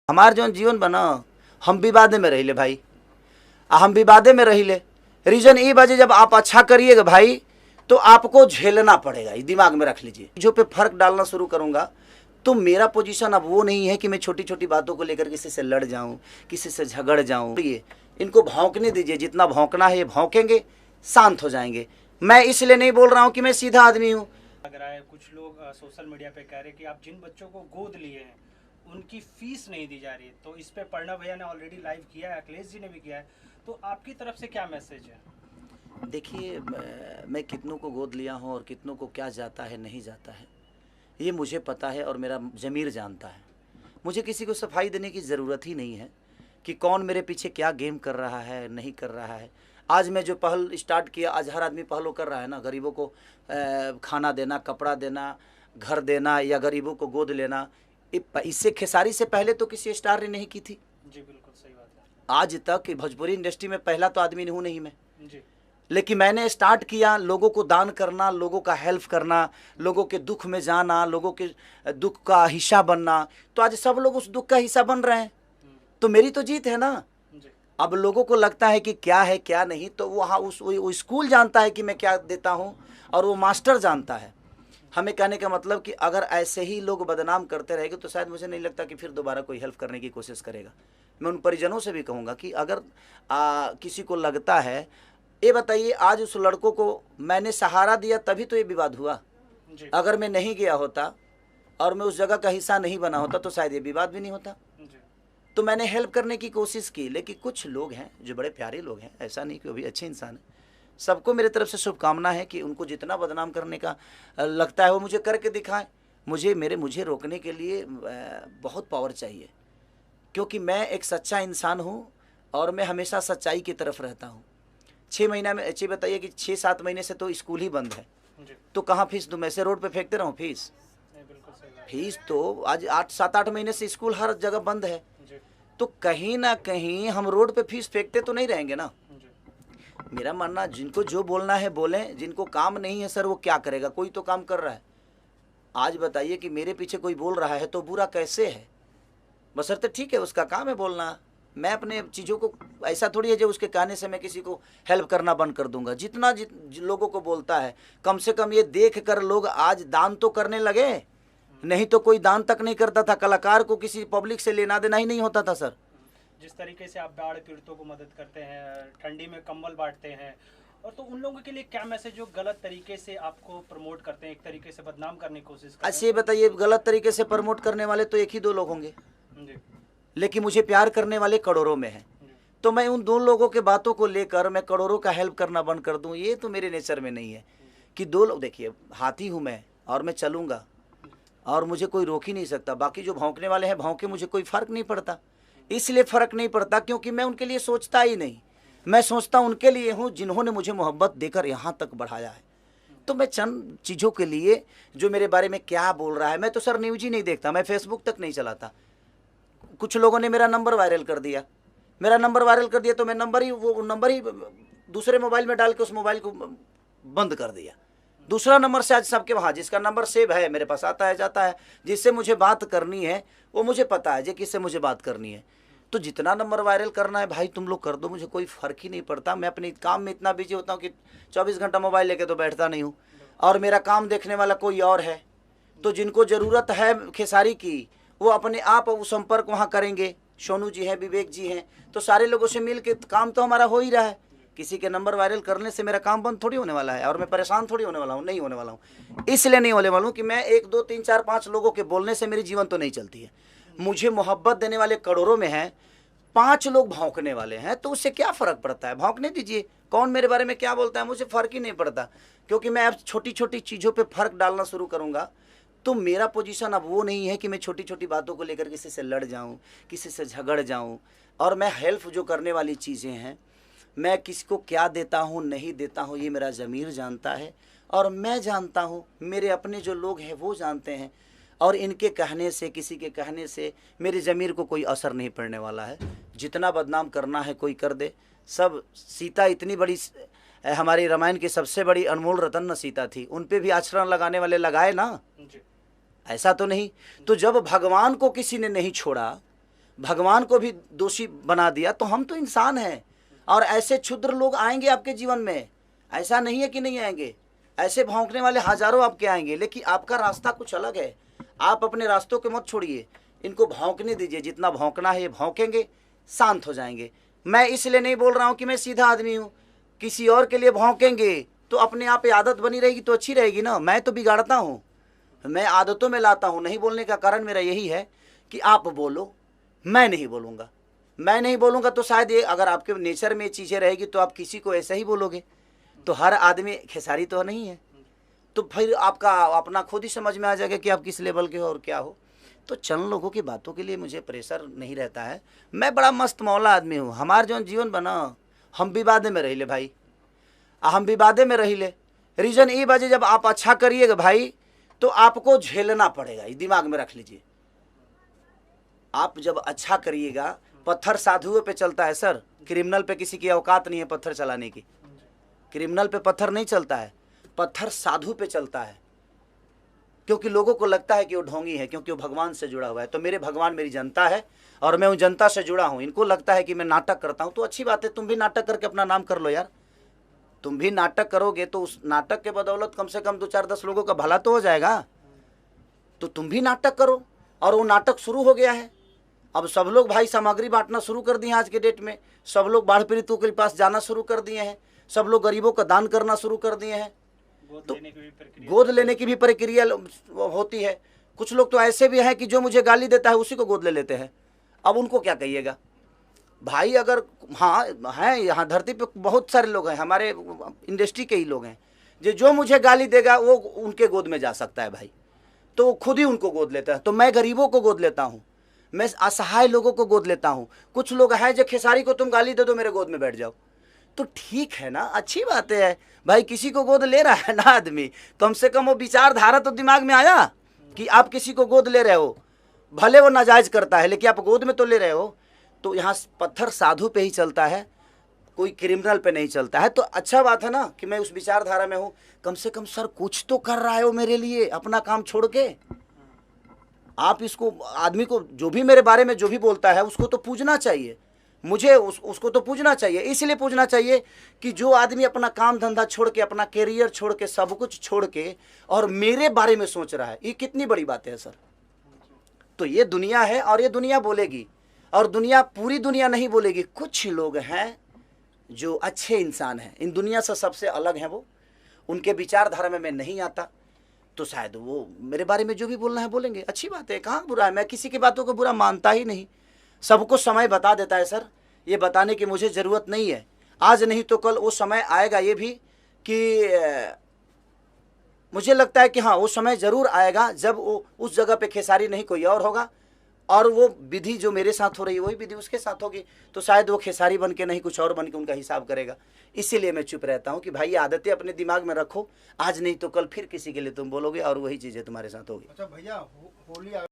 हमार जो जीवन बना हम विवादे में रहिले भाई, हम विवादे में रहिले। रीजन ये बाजे जब आप अच्छा करिएगा भाई तो आपको झेलना पड़ेगा, ये दिमाग में रख लीजिए। जो पे फर्क डालना शुरू करूंगा तो मेरा पोजीशन अब वो नहीं है कि मैं छोटी छोटी बातों को लेकर किसी से लड़ जाऊं, किसी से झगड़ जाऊं। ये इनको भौंकने दीजिए, जितना भौंकना है ये भौंकेंगे, शांत हो जाएंगे। मैं इसलिए नहीं बोल रहा हूं कि मैं सीधा आदमी हूं। लग रहा है कुछ लोग सोशल मीडिया पे कह रहे हैं कि आप जिन बच्चों को गोद लिए हैं उनकी फीस नहीं दी जा रही, तो इस पे प्रणव भैया ने ऑलरेडी लाइव किया है, अखिलेश जी ने भी किया है, तो आपकी तरफ से क्या मैसेज है? देखिए, मैं कितनों को गोद लिया हूं और कितनों को क्या जाता है नहीं जाता है ये मुझे पता है और मेरा ज़मीर जानता है। मुझे किसी को सफाई देने की ज़रूरत ही नहीं है कि कौन मेरे पीछे क्या गेम कर रहा है नहीं कर रहा है। आज मैं जो पहल स्टार्ट किया, आज हर आदमी पहलों कर रहा है ना, गरीबों को खाना देना, कपड़ा देना, घर देना या गरीबों को गोद लेना। इससे खेसारी से पहले तो किसी स्टार ने नहीं की थी। जी बिल्कुल सही बात है। आज तक भोजपुरी इंडस्ट्री में पहला तो आदमी हूँ नहीं मैं जी। लेकिन मैंने स्टार्ट किया लोगों को दान करना, लोगों का हेल्प करना, लोगों के दुख में जाना, लोगों के दुख का हिस्सा बनना। तो आज सब लोग उस दुख का हिस्सा बन रहे हैं, तो मेरी तो जीत है ना। अब लोगों को लगता है कि क्या है क्या नहीं, तो वहाँ वो स्कूल जानता है कि मैं क्या देता हूँ और वो मास्टर जानता है। हमें कहने का मतलब कि अगर ऐसे ही लोग बदनाम करते रहेंगे तो शायद मुझे नहीं लगता कि फिर दोबारा कोई हेल्प करने की कोशिश करेगा। मैं उन परिजनों से भी कहूँगा कि अगर किसी को लगता है, ये बताइए आज उस लड़कों को मैंने सहारा दिया तभी तो ये विवाद हुआ। अगर मैं नहीं गया होता और मैं उस जगह का हिस्सा नहीं बना होता तो शायद ये विवाद भी नहीं होता। तो मैंने हेल्प करने की कोशिश की, लेकिन कुछ लोग हैं जो बड़े प्यारे लोग हैं, ऐसा नहीं कि वो भी अच्छे इंसान हैं। सबको मेरे तरफ से शुभकामना है कि उनको जितना बदनाम करने का लगता है वो मुझे करके दिखाएं। मुझे रोकने के लिए बहुत पावर चाहिए, क्योंकि मैं एक सच्चा इंसान हूँ और मैं हमेशा सच्चाई की तरफ रहता हूँ। 6 महीना में अच्छी बताइए कि 6-7 महीने से तो स्कूल ही बंद है, तो कहाँ फीस दूँ? मैं से रोड पे फेंकते रहूँ फीस तो आज 7-8 महीने से स्कूल हर जगह बंद है, तो कहीं ना कहीं हम रोड पे फीस फेंकते तो नहीं रहेंगे ना। मेरा मानना, जिनको जो बोलना है बोलें, जिनको काम नहीं है सर वो क्या करेगा, कोई तो काम कर रहा है। आज बताइए कि मेरे पीछे कोई बोल रहा है तो बुरा कैसे है? बशर्ते ठीक है उसका काम है बोलना। मैं अपने चीज़ों को ऐसा थोड़ी है जो उसके कहने से मैं किसी को हेल्प करना बंद कर दूंगा। जितना लोगों को बोलता है, कम से कम ये देख कर लोग आज दान तो करने लगे, नहीं तो कोई दान तक नहीं करता था। कलाकार को किसी पब्लिक से लेना देना ही नहीं होता था सर। जिस तरीके से आप बाढ़ पीड़ितों को मदद करते हैं, ठंडी में कंबल बांटते हैं, और तो उन लोगों के लिए क्या मैसेज जो गलत तरीके से आपको प्रमोट करते हैं, एक तरीके से बदनाम करने की कोशिश करते हैं? अच्छा ये बताइए, गलत तरीके से प्रमोट करने वाले तो एक ही 2 लोग होंगे, लेकिन मुझे प्यार करने वाले करोड़ों में हैं। तो मैं उन 2 लोगों के बातों को लेकर मैं करोड़ों का हेल्प करना बंद कर दूं, ये तो मेरे नेचर में नहीं है। कि 2 लोग, देखिए हाथी हूँ मैं और मैं चलूँगा और मुझे कोई रोक ही नहीं सकता। बाकी जो भौंकने वाले हैं भौंके, मुझे कोई फ़र्क नहीं पड़ता। इसलिए फ़र्क नहीं पड़ता क्योंकि मैं उनके लिए सोचता ही नहीं। मैं सोचता उनके लिए हूँ जिन्होंने मुझे मोहब्बत देकर यहाँ तक बढ़ाया है। तो मैं चंद चीज़ों के लिए, जो मेरे बारे में क्या बोल रहा है, मैं तो सर न्यूज़ ही नहीं देखता, मैं फेसबुक तक नहीं चलाता। कुछ लोगों ने मेरा नंबर वायरल कर दिया, तो मैं नंबर ही दूसरे मोबाइल में डाल के उस मोबाइल को बंद कर दिया। दूसरा नंबर से आज सबके वहाँ जिसका नंबर सेव है मेरे पास आता है जाता है। जिससे मुझे बात करनी है वो मुझे पता है, किससे मुझे बात करनी है। तो जितना नंबर वायरल करना है भाई तुम लोग कर दो, मुझे कोई फ़र्क ही नहीं पड़ता। मैं अपने काम में इतना बिजी होता हूँ कि 24 घंटा मोबाइल लेके तो बैठता नहीं हूँ, और मेरा काम देखने वाला कोई और है। तो जिनको ज़रूरत है खेसारी की वो अपने आप वो संपर्क वहाँ करेंगे। सोनू जी हैं, विवेक जी हैं, तो सारे लोगों से मिल के काम तो हमारा हो ही रहा है। किसी के नंबर वायरल करने से मेरा काम बंद थोड़ी होने वाला है और मैं परेशान थोड़ी होने वाला हूँ, नहीं होने वाला हूँ। इसलिए नहीं होने वाला हूँ कि मैं 1, 2, 3, 4, 5 लोगों के बोलने से मेरी जीवन तो नहीं चलती है। मुझे मोहब्बत देने वाले करोड़ों में हैं, 5 लोग भौंकने वाले हैं, तो उससे क्या फ़र्क पड़ता है? भौंकने दीजिए, कौन मेरे बारे में क्या बोलता है मुझे फ़र्क ही नहीं पड़ता। क्योंकि मैं अब छोटी छोटी चीज़ों पर फ़र्क डालना शुरू करूँगा तो मेरा पोजीशन अब वो नहीं है कि मैं छोटी छोटी बातों को लेकर किसी से लड़ जाऊं, किसी से झगड़ जाऊं। और मैं हेल्प जो करने वाली चीज़ें हैं, मैं किसी को क्या देता हूं नहीं देता हूं ये मेरा ज़मीर जानता है और मैं जानता हूं, मेरे अपने जो लोग हैं वो जानते हैं। और इनके कहने से, किसी के कहने से मेरे ज़मीर को कोई असर नहीं पड़ने वाला है। जितना बदनाम करना है कोई कर दे। सब सीता इतनी बड़ी, हमारी रामायण की सबसे बड़ी अनमोल रतन न सीता थी, उन पे भी आचरण लगाने वाले लगाए ना, ऐसा तो नहीं। तो जब भगवान को किसी ने नहीं छोड़ा, भगवान को भी दोषी बना दिया, तो हम तो इंसान हैं। और ऐसे क्षुद्र लोग आएंगे आपके जीवन में, ऐसा नहीं है कि नहीं आएंगे, ऐसे भौंकने वाले हजारों आपके आएंगे, लेकिन आपका रास्ता कुछ अलग है। आप अपने रास्तों के मत छोड़िए, इनको भौंकने दीजिए, जितना भौंकना है ये भौंकेंगे, शांत हो जाएंगे। मैं इसलिए नहीं बोल रहा हूँ कि मैं सीधा आदमी हूँ, किसी और के लिए भौंकेंगे तो अपने आप ये आदत बनी रहेगी तो अच्छी रहेगी ना। मैं तो बिगाड़ता हूँ, मैं आदतों में लाता हूँ। नहीं बोलने का कारण मेरा यही है कि आप बोलो, मैं नहीं बोलूँगा। मैं नहीं बोलूँगा तो शायद ये, अगर आपके नेचर में ये चीज़ें रहेगी तो आप किसी को ऐसे ही बोलोगे, तो हर आदमी खेसारी तो नहीं है, तो फिर आपका अपना खुद ही समझ में आ जाएगा कि आप किस लेवल के हो और क्या हो। तो चंद लोगों की बातों के लिए मुझे प्रेशर नहीं रहता है। मैं बड़ा मस्त मौला आदमी हूँ। हमार जो जीवन बना, हम विवादे में रही ले भाई, हम विवादे में रही ले। रीज़न ये बाजे, जब आप अच्छा करिएगा भाई तो आपको झेलना पड़ेगा, ये दिमाग में रख लीजिए। आप जब अच्छा करिएगा, पत्थर साधुओं पे चलता है सर, क्रिमिनल पे किसी की औकात नहीं है पत्थर चलाने की। क्रिमिनल पे पत्थर नहीं चलता है, पत्थर साधु पे चलता है, क्योंकि लोगों को लगता है कि वो ढोंगी है, क्योंकि वो भगवान से जुड़ा हुआ है। तो मेरे भगवान मेरी जनता है और मैं उन जनता से जुड़ा हूँ। इनको लगता है कि मैं नाटक करता हूँ, तो अच्छी बात है, तुम भी नाटक करके अपना नाम कर लो यार। तुम भी नाटक करोगे तो उस नाटक के बदौलत कम से कम 2-4-10 लोगों का भला तो हो जाएगा। तो तुम भी नाटक करो, और वो नाटक शुरू हो गया है। अब सब लोग भाई सामग्री बांटना शुरू कर दिए हैं। आज के डेट में सब लोग बाढ़ पीड़ितों के पास जाना शुरू कर दिए हैं, सब लोग गरीबों का दान करना शुरू कर दिए हैं। तो गोद लेने की भी प्रक्रिया होती है। कुछ लोग तो ऐसे भी हैं कि जो मुझे गाली देता है उसी को गोद ले लेते हैं। अब उनको क्या कहिएगा भाई? अगर हाँ हैं, यहाँ धरती पे बहुत सारे लोग हैं, हमारे इंडस्ट्री के ही लोग हैं, जो मुझे गाली देगा वो उनके गोद में जा सकता है भाई, तो वो खुद ही उनको गोद लेता है। तो मैं गरीबों को गोद लेता हूँ, मैं असहाय लोगों को गोद लेता हूँ। कुछ लोग हैं जो खेसारी को तुम गाली दे दो मेरे गोद में बैठ जाओ, तो ठीक है ना, अच्छी बात है भाई। किसी को गोद ले रहा है ना आदमी, कम से कम वो विचारधारा तो दिमाग में आया कि आप किसी को गोद ले रहे हो, भले वो नाजायज करता है लेकिन आप गोद में तो ले रहे हो। तो यहाँ पत्थर साधु पे ही चलता है, कोई क्रिमिनल पे नहीं चलता है। तो अच्छा बात है ना कि मैं उस विचारधारा में हूँ। कम से कम सर कुछ तो कर रहा है वो मेरे लिए, अपना काम छोड़ के। आप इसको, आदमी को जो भी मेरे बारे में जो भी बोलता है उसको तो पूजना चाहिए, मुझे उसको तो पूजना चाहिए। इसलिए पूजना चाहिए कि जो आदमी अपना काम धंधा छोड़ के, अपना कैरियर छोड़ के, सब कुछ छोड़ के और मेरे बारे में सोच रहा है, ये कितनी बड़ी बात है सर। तो ये दुनिया है और ये दुनिया बोलेगी, और दुनिया, पूरी दुनिया नहीं बोलेगी। कुछ लोग हैं जो अच्छे इंसान हैं, इन दुनिया से सबसे अलग हैं वो, उनके विचारधारा में मैं नहीं आता, तो शायद वो मेरे बारे में जो भी बोलना है बोलेंगे। अच्छी बात है, कहाँ बुरा है? मैं किसी की बातों को बुरा मानता ही नहीं। सबको समय बता देता है सर, ये बताने की मुझे ज़रूरत नहीं है। आज नहीं तो कल वो समय आएगा, ये भी कि मुझे लगता है कि हाँ वो समय ज़रूर आएगा जब वो उस जगह पे खेसारी नहीं कोई और होगा, और वो विधि जो मेरे साथ हो रही है वही विधि उसके साथ होगी। तो शायद वो खेसारी बन के नहीं, कुछ और बन के उनका हिसाब करेगा। इसीलिए मैं चुप रहता हूँ कि भाई ये आदतें अपने दिमाग में रखो, आज नहीं तो कल फिर किसी के लिए तुम बोलोगे और वही चीज़ें तुम्हारे साथ होगी। अच्छा भैया, होली